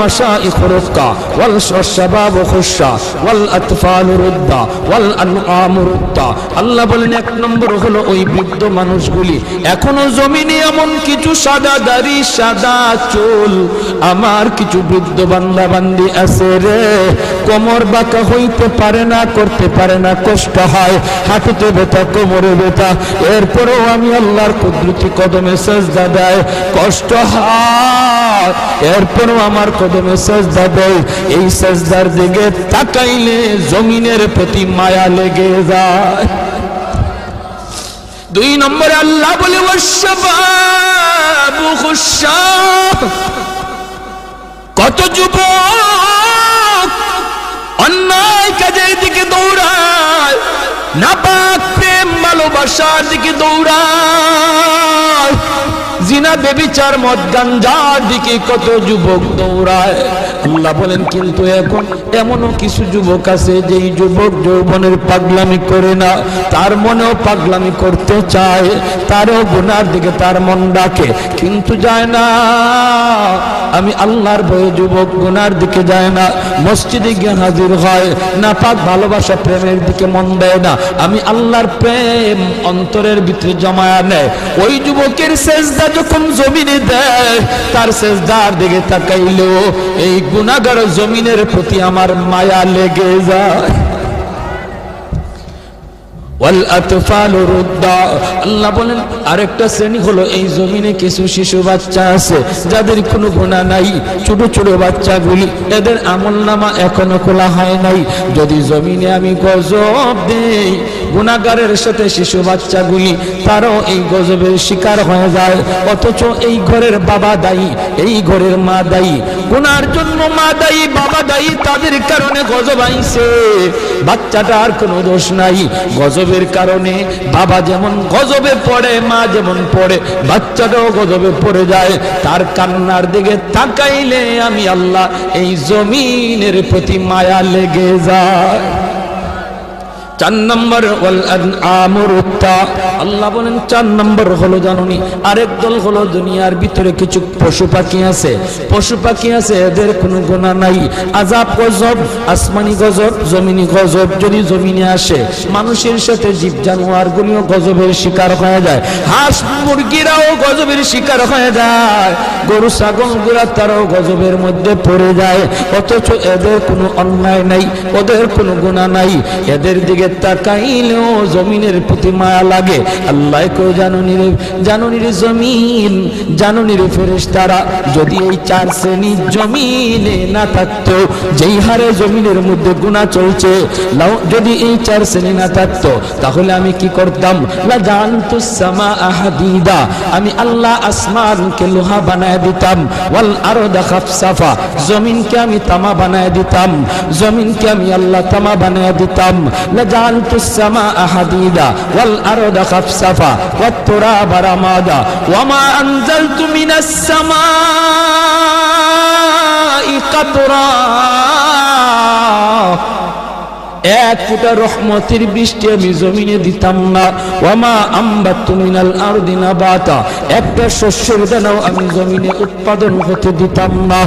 مشائخ رفقا والشباب خشا والأطفال ردا والأنعام ردا। আল্লাহ বলেন এক নম্বর হলো ওই বৃদ্ধ মানুষগুলি, এখনো জমিনে এমন কিছু সাদা দাড়ি সাদা চুল আমার কিছু বৃদ্ধ বান্দা বান্দি আছে রে, কোমর বাঁকা হইতে পারে না, করতে পারে না, কষ্ট হয়, হাঁটুতে ব্যথা, কোমরে ব্যথা, এরপরেও আমি আল্লাহর কুদরতি কদমে সেজদা দেয়, কষ্ট হয়, এরপরেও আমার কদমে সেজদা দেয়। এই সেজদার দিকে তাকাইলে জমিনের প্রতি মায়া লেগে যায়। দুই নম্বরে আল্লাহ বলে ওয়াশশাবাবু খুশশা, কত যুবক অন্যায় কাজের দিকে দৌড়ায়, নাপাক প্রেম ভালোবাসার দিকে দৌড়ায়, জিনা বেবিচার মদ গাঞ্জার দিকে কত যুবক দৌড়ায়। আল্লাহ বলেন কিন্তু এখন এমনও কিছু যুবক আছে যেই যুবক যৌবনের পাগলামি করে না, তার মনেও পাগলামি করতে চায়, তারও গুনার দিকে তার মন ডাকে কিন্তু যায় না। আমি আল্লাহর ভয়ে যুবক গুনার দিকে যায় না, মসজিদে গিয়ে হাজির হয় না, পাক ভালোবাসা প্রেমের দিকে মন দেয় না, আমি আল্লাহর প্রেম অন্তরের ভিতরে জমায়া নেয়। ওই যুবকের সেজদা যখন জমিনে দেয়, তার সেজদার দিকে তাকাইলেও এই গুনাহগার জমিনের প্রতি আমার মায়া লেগে যায়। আল্লাহ বলেন আরেকটা শ্রেণী হলো এই জমিনে কিছু শিশু বাচ্চা আছে যাদের কোনো গুনাহ নাই, ছোট ছোট বাচ্চাগুলি, এদের আমলনামা এখনো খোলা হয় নাই। যদি জমিনে আমি গজব দেই, গুনাহগারের সাথে শিশু বাচ্চাগুলি তারাও এই গজবের শিকার হয়ে যায়, অথচ এই ঘরের বাবা দায়ী, এই ঘরের মা দায়ী, গুনার জন্য মা দায়ী, বাবা দায়ী, তাদের কারণে গজব আইছে, বাচ্চাটার কোনো দোষ নাই। গজবের কারণে বাবা যেমন গজবে পড়ে, মা যেমন পড়ে, বাচ্চাটাও গজবে পড়ে যায়। তার কান্নার দিকে তাকাইলে আমি আল্লাহ এই জমিনের প্রতি মায়া লেগে যায়। 4 নম্বর ওয়াল আনআমুরুত্তা, আল্লাহ বলেন 4 নম্বর হলো জানুনি আরেক দল হলো দুনিয়ার ভিতরে কিছু পশু পাখি আছে, পশু পাখি আছে এদের কোনো গুনাহ নাই, আযাব গজব, আসমানি গজব, জমিনি গজব যদি জমিনে আসে, মানুষের সাথে জীব জানোয়ারগুলিও গজবের শিকার হয়ে যায়, হাঁস মুরগিরাও গজবের শিকার হয়ে যায়, গরু ছাগলগুলা তারাও গজবের মধ্যে পড়ে যায়, অথচ এদের কোনো অন্যায় নাই, ওদের কোনো গুনাহ নাই, এদের দিকে তাকাইলেও জমিনের প্রতি মায়া লাগে। আল্লাহ কই জানুনি রে জমিন, জানুনি রে ফেরেশতারা, যদি এই 4 শ্রেণী জমিনে না থাকতো, যেই হারে জমিনের মধ্যে গুনাহ চলছে, যদি এই 4 শ্রেণী না থাকতো তাহলে আমি কি করতাম? লা জানতুস সামাআ হাদিদা, আমি আল্লাহ আসমানকে লোহা বানায় দিতাম, ওয়াল আরদা খাফসাফা, জমিনকে আমি তামা বানায় দিতাম, জমিনকে আমি আল্লাহ তামা বানায় দিতাম, جعلت السماء حديدا والأرض خفصفا والتراب رمادا وما أنزلت من السماء قطرا, এক ফুটা রহমতের বৃষ্টি আমি জমিনে দিতাম না, ওয়ামা আম্বাতু মিনাল আরদি নাবাতা, একটা শস্যের দানাও আমি জমিনে উৎপাদন হতে দিতাম না।